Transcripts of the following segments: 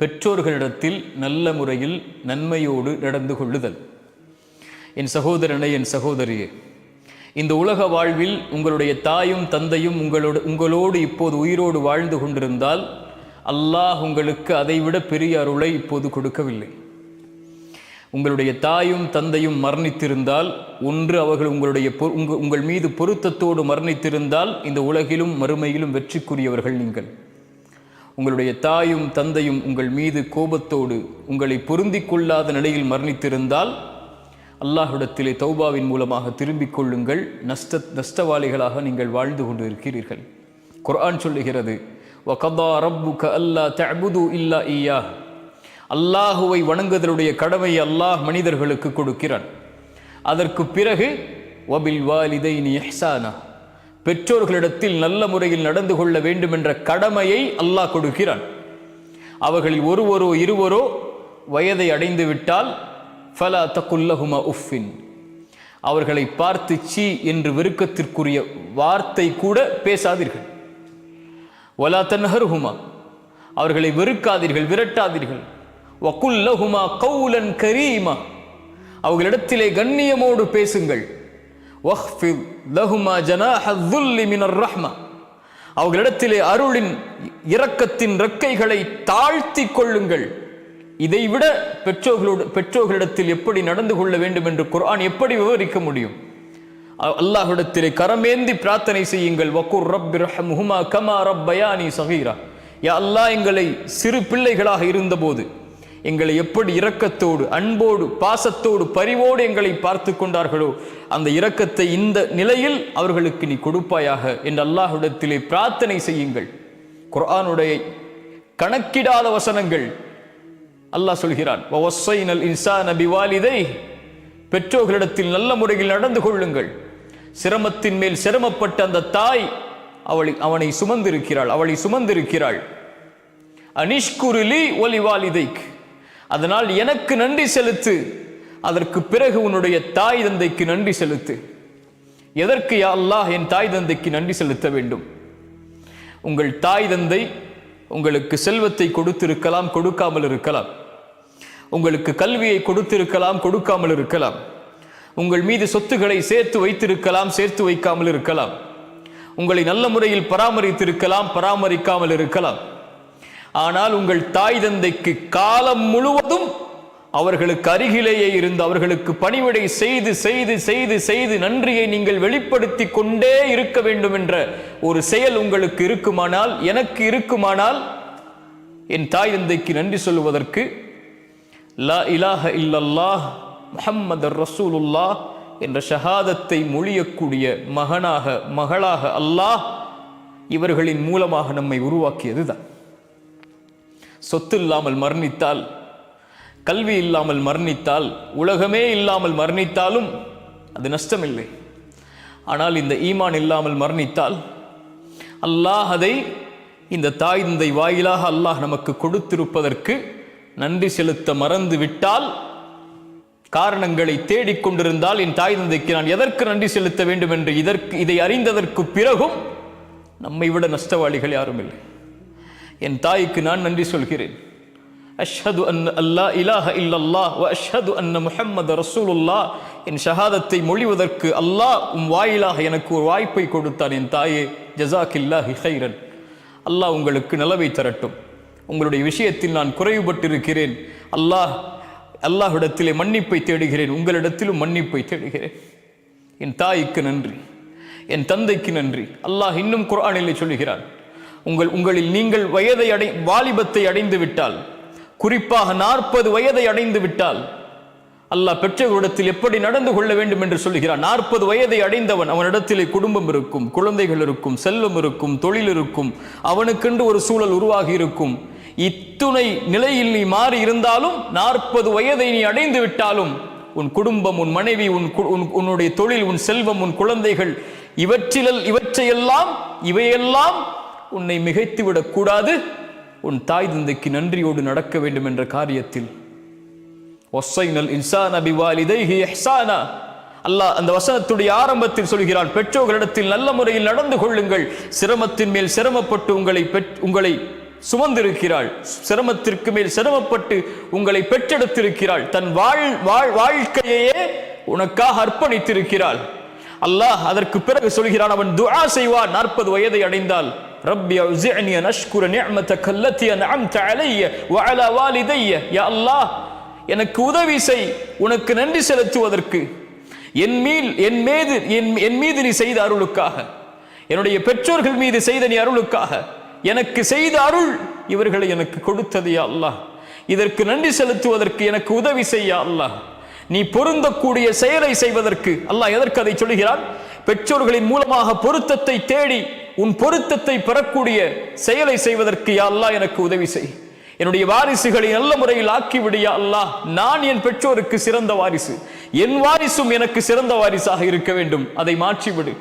பெற்றோர்களிடத்தில் நல்ல முறையில் நன்மையோடு நடந்து கொள்ளுதல். என் சகோதரனே, என் சகோதரியே, இந்த உலக வாழ்வில் உங்களுடைய தாயும் தந்தையும் உங்களோடு இப்போது உயிரோடு வாழ்ந்து கொண்டிருந்தால் அல்லாஹ் உங்களுக்கு அதைவிட பெரிய அருளை இப்போது கொடுக்கவில்லை. உங்களுடைய தாயும் தந்தையும் மரணித்திருந்தால், ஒன்று அவர்கள் உங்கள் மீது பொருத்தத்தோடு மரணித்திருந்தால் இந்த உலகிலும் மறுமையிலும் வெற்றிக்குரியவர்கள் நீங்கள். உங்களுடைய தாயும் தந்தையும் உங்கள் மீது கோபத்தோடு உங்களை பொருந்திக் கொள்ளாத நிலையில் மரணித்திருந்தால் அல்லாஹ்விடத்திலே தௌபாவின் மூலமாக திரும்பிக் கொள்ளுங்கள். நஷ்டவாளிகளாக நீங்கள் வாழ்ந்து கொண்டு இருக்கிறீர்கள். குர்ஆன் சொல்லுகிறது, வகதா ரப்புக அல்லா தஅபுது இல்லா இய்யாஹ். அல்லாஹுவை வணங்குதலுடைய கடமையை அல்லாஹ் மனிதர்களுக்கு கொடுக்கிறான். அதற்கு பிறகு வபில் வாலிதைனி இஹ்சானா, பெற்றோர்களிடத்தில் நல்ல முறையில் நடந்து கொள்ள வேண்டும் என்ற கடமையை அல்லாஹ் கொடுக்கிறான். அவர்களில் ஒருவரோ இருவரோ வயதை அடைந்து விட்டால் ஃபலா தகுல்லஹுமா உஃபின், அவர்களை பார்த்து சீ என்று வெறுக்கத்திற்குரிய வார்த்தை கூட பேசாதீர்கள். வலா தன்ஹர்ஹுமா, அவர்களை வெறுக்காதீர்கள், விரட்டாதீர்கள். வகுல்லஹுமா கௌலன் கரீமா, அவர்களிடத்திலே கண்ணியமோடு பேசுங்கள். வஹ்ஃபித் லஹுமா ஜனாஹ ذுல்லி மினர் ரஹ்மா, அவர்களிடத்திலே அருளின் இரக்கத்தின் ரெக்கைகளை தாழ்த்தி கொள்ளுங்கள். இதைவிட பெற்றோர்களிடத்தில் எப்படி நடந்து கொள்ள வேண்டும் என்று குர்ஆன் எப்படி விவரிக்க முடியும்? அல்லாஹ்விடத்திலே கரமேந்தி பிரார்த்தனை செய்யுங்கள். வகுர் ரப்பிர்ஹம்ஹுமா கமா ரப்பயானி ஸகீரா, யா அல்லாஹ், எங்களை சிறு பிள்ளைகளாக இருந்தபோது எங்களை எப்படி இரக்கத்தோடு அன்போடு பாசத்தோடு பரிவோடு எங்களை பார்த்து கொண்டார்களோ அந்த இரக்கத்தை இந்த நிலையில் அவர்களுக்கு நீ கொடுப்பாயாக என்று அல்லாஹ்விடத்திலே பிரார்த்தனை செய்யுங்கள். குர்ஆனுடைய கணக்கிடாத வசனங்கள். அல்லாஹ் சொல்கிறான், வவஸ்ஸைனல் இன்சான பிவாலிதைஹி, பெற்றோர்களிடத்தில் நல்ல முறையில் நடந்து கொள்ளுங்கள். சிரமத்தின் மேல் சிரமப்பட்ட அந்த தாய் அவனை சுமந்திருக்கிறாள், அவளை சுமந்திருக்கிறாள். அனிஷ்குருலி ஒலிவாலிதைக், அதனால் எனக்கு நன்றி செலுத்து, அதற்கு பிறகு உன்னுடைய தாய் தந்தைக்கு நன்றி செலுத்து. எதற்கு யா அல்லாஹ் என் தாய் தந்தைக்கு நன்றி செலுத்த வேண்டும்? உங்கள் தாய் தந்தை உங்களுக்கு செல்வத்தை கொடுத்திருக்கலாம், கொடுக்காமல் இருக்கலாம். உங்களுக்கு கல்வியை கொடுத்திருக்கலாம், கொடுக்காமல் இருக்கலாம். உங்கள் மீது சொத்துக்களை சேர்த்து வைத்திருக்கலாம், சேர்த்து வைக்காமல் இருக்கலாம். உங்களை நல்ல முறையில் பராமரித்திருக்கலாம், பராமரிக்காமல் இருக்கலாம். ஆனால் உங்கள் தாய் தந்தைக்கு காலம் முழுவதும் அவர்களுக்கு அருகிலேயே இருந்து அவர்களுக்கு பணிவிடை செய்து செய்து செய்து செய்து நன்றியை நீங்கள் வெளிப்படுத்தி கொண்டே இருக்க வேண்டும் என்ற ஒரு செயல் உங்களுக்கு இருக்குமானால், எனக்கு இருக்குமானால், என் தாய் தந்தைக்கு நன்றி சொல்லுவதற்கு லா இலாஹ இல்லல்லாஹ் முஹம்மதுர் ரசூலுல்லாஹ் என்ற ஷஹாதத்தை மொழியக்கூடிய மகனாக மகளாக அல்லாஹ் இவர்களின் மூலமாக நம்மை உருவாக்கியதுதான். சொத்து இல்லாமல் மரணித்தால், கல்வி இல்லாமல் மரணித்தால், உலகமே இல்லாமல் மரணித்தாலும் அது நஷ்டமில்லை. ஆனால் இந்த ஈமான் இல்லாமல் மரணித்தால் அல்லாஹ் அதை இந்த தாய் தந்தை வாயிலாக அல்லாஹ் நமக்கு கொடுத்திருப்பதற்கு நன்றி செலுத்த மறந்து விட்டால், காரணங்களை தேடிக்கொண்டிருந்தால், என் தாய் தந்தைக்கு நான் எதற்கு நன்றி செலுத்த வேண்டும் என்று இதை அறிந்ததற்கு பிறகும் நம்மை விட நஷ்டவாளிகள் யாரும் இல்லை. என் தாய்க்கு நான் நன்றி சொல்கிறேன். அஷ்ஹது அன்ன அல்லா இலாஹ இல்லல்லாஹ் வ அஷ்ஹது அன்ன முஹம்மது ரசூலுல்லாஹ் என் ஷஹாதத்தை மொழிவதற்கு அல்லாஹ் வாயிலாக எனக்கு ஒரு வாய்ப்பை கொடுத்தான். என் தாயே, ஜஸாக்கில்லாஹி ஹைரன், அல்லாஹ் உங்களுக்கு நலவை தரட்டும். உங்களுடைய விஷயத்தில் நான் குறைவுபட்டிருக்கிறேன். அல்லாஹ்விடத்திலே மன்னிப்பை தேடுகிறேன், உங்களிடத்திலும் மன்னிப்பை தேடுகிறேன். என் தாய்க்கு நன்றி, என் தந்தைக்கு நன்றி. அல்லாஹ் இன்னும் குர்ஆனிலே சொல்கிறான், உங்களில் நீங்கள் வாலிபத்தை அடைந்து விட்டால், குறிப்பாக 40 வயதை அடைந்து விட்டால், அல்லாஹ் பெற்றோரிடத்தில் எப்படி நடந்து கொள்ள வேண்டும் என்று சொல்கிறான். 40 வயதை அடைந்தவன், அவனிடத்திலே குடும்பம் இருக்கும், குழந்தைகள் இருக்கும், செல்வம் இருக்கும், தொழில் இருக்கும், அவனுக்கென்று ஒரு சூழல் உருவாகி இருக்கும். இத்துணை நிலையில் நீ மாறி இருந்தாலும், 40 வயதை நீ அடைந்து விட்டாலும், உன் குடும்பம், உன் மனைவி, உன்னுடைய தொழில், உன் செல்வம், உன் குழந்தைகள், இவையெல்லாம் உன்னை மிகைத்து விடக் கூடாது. உன் தாய் தந்தைக்கு நன்றியோடு நடக்க வேண்டும் என்ற காரியத்தில் வஸ்ஸைனல் இன்சான பிவாலிதைஹி இஹ்சானா, அல்லாஹ் அந்த வசனத்துடைய ஆரம்பத்தில் சொல்கிறான், பெற்றோர்களிடத்தில் நல்ல முறையில் நடந்து கொள்ளுங்கள். சிரமத்தின் மேல் சிரமப்பட்டு உங்களை சுமந்திருக்கிறாள், சிரமத்திற்கு மேல் சிரமப்பட்டு உங்களை பெற்றெடுத்திருக்கிறாள், தன் வாழ்க்கையே உனக்காக அர்ப்பணித்திருக்கிறாள். அல்லாஹ் அதற்கு பிறகு சொல்கிறான், அவன் துஆ செய்வான் 40 வயதை அடைந்தால், ரப்பி அவ்ஸிஅனி அன் அஷ்குர நிஅமதக அல்லதி அன்அம்த அலைய வ அலா வாலிதைய, யா அல்லாஹ் எனக்கு உதவி செய் உனக்கு நன்றி செலுத்துவதற்கு, என் மீது நீ செய்த அருளுக்காக, என்னுடைய பெற்றோர்கள் மீது செய்த நீ அருளுக்காக, எனக்கு செய்த அருள் இவர்களை எனக்கு கொடுத்தது யா அல்லாஹ், இதற்கு நன்றி செலுத்துவதற்கு எனக்கு உதவி செய்ய அல்லாஹ், நீ பொருந்தக்கூடிய செயலை செய்வதற்கு. அல்லாஹ் எதற்கு அதை சொல்கிறான்? பெற்றோர்களின் மூலமாக பொருத்தத்தை தேடி உன் பொருத்தத்தை பெறக்கூடிய செயலை செய்வதற்கு யா அல்லாஹ் எனக்கு உதவி செய், என்னுடைய வாரிசுகளை நல்ல முறையில் ஆக்கிவிடு யா அல்லாஹ், நான் என் பெற்றோருக்கு சிறந்த வாரிசு, என் வாரிசும் எனக்கு சிறந்த வாரிசாக இருக்க வேண்டும், அதை மாற்றிவிடு,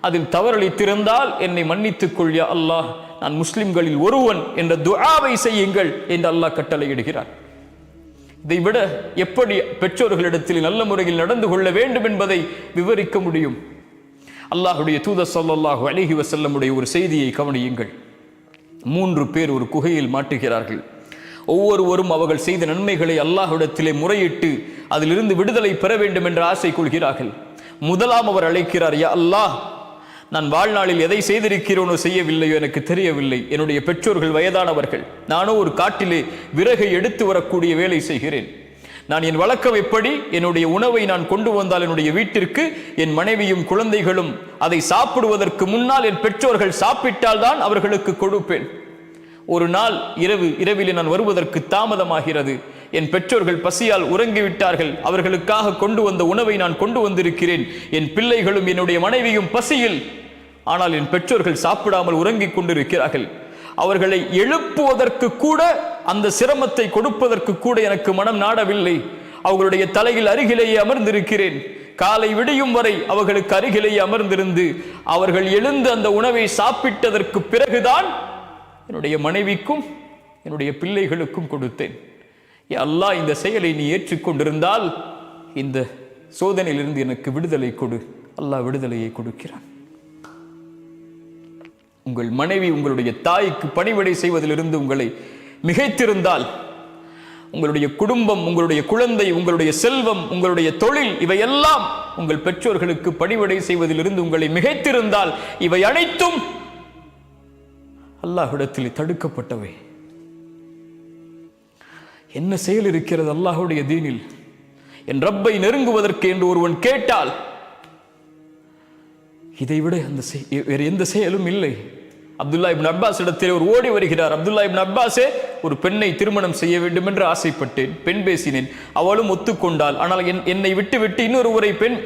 அதில் தவறளித்திருந்தால் என்னை மன்னித்துக் கொள் யா அல்லாஹ், நான் முஸ்லிம்களில் ஒருவன் என்ற துஆவை செய்யுங்கள் என்று அல்லாஹ் கட்டளையிடுகிறார். இதை விட எப்படி பெற்றோர்களிடத்தில் நல்ல முறையில் நடந்து கொள்ள வேண்டும் என்பதை விவரிக்க முடியும்? அல்லாஹுடைய தூதர் ஸல்லல்லாஹு அலைஹி வஸல்லமுடைய ஒரு செய்தியை கவனியுங்கள். 3 பேர் ஒரு குகையில் மாட்டுகிறார்கள். ஒவ்வொருவரும் அவர்கள் செய்த நன்மைகளை அல்லாஹ்விடத்திலே முறையிட்டு அதிலிருந்து விடுதலை பெற வேண்டும் என்ற ஆசை கொள்கிறார்கள். முதலாம் அவர் அழைக்கிறார், யா அல்லாஹ், நான் வாழ்நாளில் எதை செய்திருக்கிறோனோ செய்யவில்லையோ எனக்கு தெரியவில்லை, என்னுடைய பெற்றோர்கள் வயதானவர்கள், நானோ ஒரு காட்டிலே விறகை எடுத்து வரக்கூடிய வேலை செய்கிறேன், நான் என் வழக்கம் எப்படி, என்னுடைய உணவை நான் கொண்டு வந்தால் என்னுடைய வீட்டிற்கு என் மனைவியும் குழந்தைகளும் அதை சாப்பிடுவதற்கு முன்னால் என் பெற்றோர்கள் சாப்பிட்டால் தான் அவர்களுக்கு கொடுப்பேன். ஒரு நாள் இரவிலே நான் வருவதற்கு தாமதமாகிறது, என் பெற்றோர்கள் பசியால் உறங்கிவிட்டார்கள், அவர்களுக்காக கொண்டு வந்த உணவை நான் கொண்டு வந்திருக்கிறேன், என் பிள்ளைகளும் என்னுடைய மனைவியும் பசியில், ஆனால் என் பெற்றோர்கள் சாப்பிடாமல் உறங்கிக் கொண்டிருக்கிறார்கள், அவர்களை எழுப்புவதற்கு கூட, அந்த சிரமத்தை கொடுப்பதற்கு கூட எனக்கு மனம் நாடவில்லை, அவர்களுடைய தலையில் அருகிலேயே அமர்ந்திருக்கிறேன், காலை விடியும் வரை அவர்களுக்கு அருகிலேயே அமர்ந்திருந்து அவர்கள் எழுந்து அந்த உணவை சாப்பிட்டதற்கு பிறகுதான் என்னுடைய மனைவிக்கும் என்னுடைய பிள்ளைகளுக்கும் கொடுத்தேன். அல்லாஹ், இந்த செயலை நீ ஏற்றுக்கொண்டிருந்தால் இந்த சோதனையிலிருந்து எனக்கு விடுதலை கொடு. அல்லாஹ் விடுதலையை கொடுக்கிறான். உங்கள் மனைவி உங்களுடைய தாய்க்கு பணிவிடை செய்வதிலிருந்து உங்களை மிகைத்திருந்தால், உங்களுடைய குடும்பம், உங்களுடைய குழந்தை, உங்களுடைய செல்வம், உங்களுடைய தொழில், இவையெல்லாம் உங்கள் பெற்றோர்களுக்கு பணிவிடை செய்வதிலிருந்து உங்களை மிகைத்திருந்தால், இவை அனைத்தும் அல்லாஹ்விடத்தில் தடுக்கப்பட்டவை. என்ன செயல் இருக்கிறது அல்லாஹ்வுடைய தீனில்? என் ரப்பை நெருங்குவதற்கு என்று ஒருவன் கேட்டால் இதைவிட வேறு எந்த செயலும் இல்லை. அப்துல்லா இப்னு அப்பாஸ் இடத்தில் ஒரு ஓடி வருகிறார். அப்துல்லா இப்னு அப்பாஸே, ஒரு பெண்ணை திருமணம் செய்ய வேண்டும் என்று ஆசைப்பட்டேன், பெண் பேசினேன், அவளும் ஒத்துக்கொண்டாள், ஆனால் என்னை விட்டு இன்னொருவரை பெண்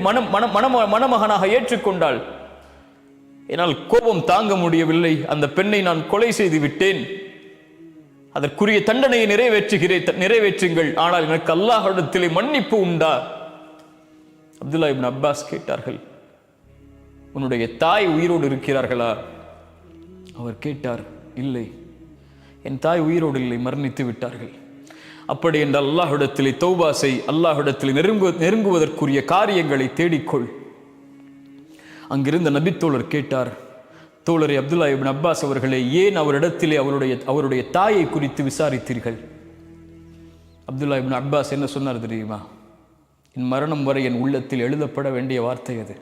மணமகனாக ஏற்றுக்கொண்டாள். என்னால் கோபம் தாங்க முடியவில்லை, அந்த பெண்ணை நான் கொலை செய்து விட்டேன், அதற்குரிய தண்டனையை நிறைவேற்றுங்கள், ஆனால் எனக்கு அல்லாஹ்விடத்திலே மன்னிப்பு உண்டா? அப்துல்லா இப்னு அப்பாஸ் கேட்டார்கள், உன்னுடைய தாய் உயிரோடு இருக்கிறார்களா? அவர் கேட்டார், இல்லை, என் தாய் உயிரோடு இல்லை, மரணித்து விட்டார்கள். அப்படி என்று அல்லாஹ்விடத்திலே தௌபா செய், அல்லாஹ்விடத்திலே நெருங்குவதற்குரிய காரியங்களை தேடிக்கொள். அங்கிருந்த நபித்தோழர் கேட்டார், தோழரை அப்துல்லா இப்னு அப்பாஸ் அவர்களே, ஏன் அவரிடத்திலே அவருடைய தாயை குறித்து விசாரித்தீர்கள்? அப்துல்லா இப்னு அப்பாஸ் என்ன சொன்னார் தெரியுமா? என் மரணம் வரை என் உள்ளத்தில் எழுதப்பட வேண்டிய வார்த்தை அது.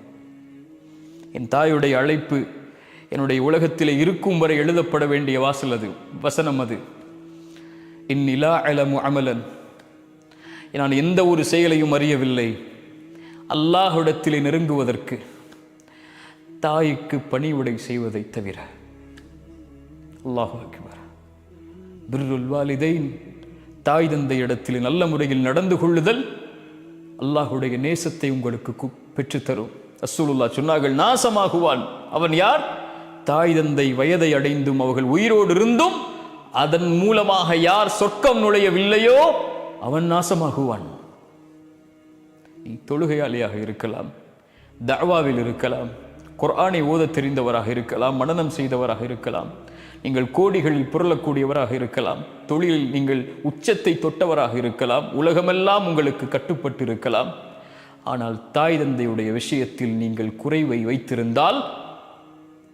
என் தாயுடைய அழைப்பு என்னுடைய உலகத்திலே இருக்கும் வரை எழுதப்பட வேண்டிய வசனம் அது. இன்னிலா அலமு அமலன், நான் எந்த ஒரு செயலையும் அறியவில்லை அல்லாஹ்விடத்திலே நெருங்குவதற்கு தாய்க்கு பணிவிடை செய்வதை தவிர. அல்லாஹு அக்பர். பிர்ருல் வாலிதைன், தாய் தந்தை இடத்தில் நல்ல முறையில் நடந்து கொள்ளுதல் அல்லாஹுடைய நேசத்தை உங்களுக்கு பெற்றுத்தரும். ரசூலுல்லாஹ் சொன்னார்கள், நாசமாகுவான் அவன் யார்? தாய் தந்தை வயதை அடைந்தும் அவர்கள் உயிரோடு இருந்தும் அதன் மூலமாக யார் சொர்க்கம் நுழையவில்லையோ அவன் நாசமாகுவான். நீ தொழுகையாளியாக இருக்கலாம், தஅவாவில் இருக்கலாம், குர்ஆனை ஓத தெரிந்தவராக இருக்கலாம், மனனம் செய்தவராக இருக்கலாம், நீங்கள் கோடிகளில் புரளக்கூடியவராக இருக்கலாம், தொழிலில் நீங்கள் உச்சத்தை தொட்டவராக இருக்கலாம், உலகமெல்லாம் உங்களுக்கு கட்டுப்பட்டு இருக்கலாம். ஆனால் தாய் தந்தையுடைய விஷயத்தில் நீங்கள் குறைவை வைத்திருந்தால்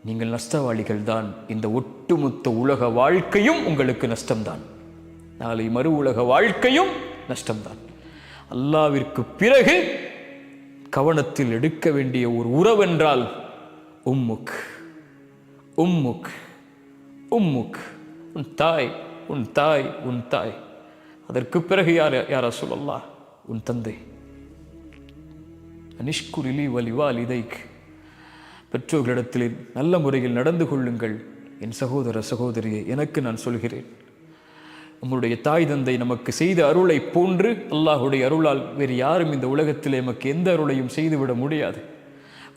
நீங்கள் நஷ்டவாளிகள் தான். இந்த ஒட்டுமொத்த உலக வாழ்க்கையும் உங்களுக்கு நஷ்டம்தான். நாளை மறு உலக வாழ்க்கையும் நஷ்டம்தான். அல்லாவிற்கு பிறகு கவனத்தில் எடுக்க வேண்டிய ஒரு உறவென்றால் உம்முக் உம்முக் உம்முக், உன் தாய் உன் தாய் உன் தாய். அதற்கு பிறகு யார் ரசூலல்லாஹ்? உன் தந்தை. அனிஷ்குரிலி வலிவாலிதைக், பெற்றோர்களிடத்தில் நல்ல முறையில் நடந்து கொள்ளுங்கள். என் சகோதர சகோதரியை, எனக்கு நான் சொல்கிறேன், உம்முடைய தாய் தந்தை நமக்கு செய்த அருளை போன்று அல்லாஹுடைய அருளால் வேறு யாரும் இந்த உலகத்தில் நமக்கு எந்த அருளையும் செய்துவிட முடியாது.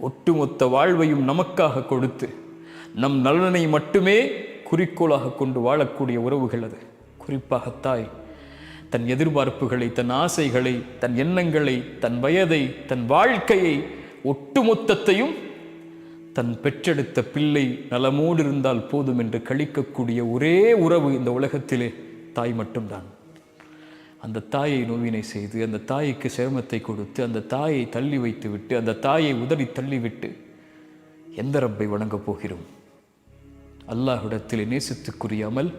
ஒட்டுமொத்த வாழ்வையும் நமக்காக கொடுத்து நம் நலனை மட்டுமே குறிக்கோளாக கொண்டு வாழக்கூடிய உறவுகள் அது. குறிப்பாக தாய் தன் எதிர்பார்ப்புகளை, தன் ஆசைகளை, தன் எண்ணங்களை, தன் வயதை, தன் வாழ்க்கையை, ஒட்டுமொத்தத்தையும் தன் பெற்றெடுத்த பிள்ளை நலமோடு இருந்தால் போதும் என்று கழிக்கக்கூடிய ஒரே உறவு இந்த உலகத்திலே தாய் மட்டும்தான். அந்த தாயை நோவினை செய்து, அந்த தாய்க்கு சிரமத்தை கொடுத்து, அந்த தாயை தள்ளி வைத்து விட்டு, அந்த தாயை உதறி தள்ளிவிட்டு எந்த ரப்பை வணங்கப் போகிறோம்? அல்லாஹ்விடத்தில் நேசத்துக்குரிய அமல்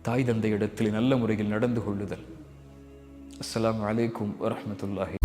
தாய் தந்தை இடத்தில் நல்ல முறையில் நடந்து கொள்ளுதல். அஸ்ஸலாமு அலைக்கும் வரஹ்மத்துல்லாஹி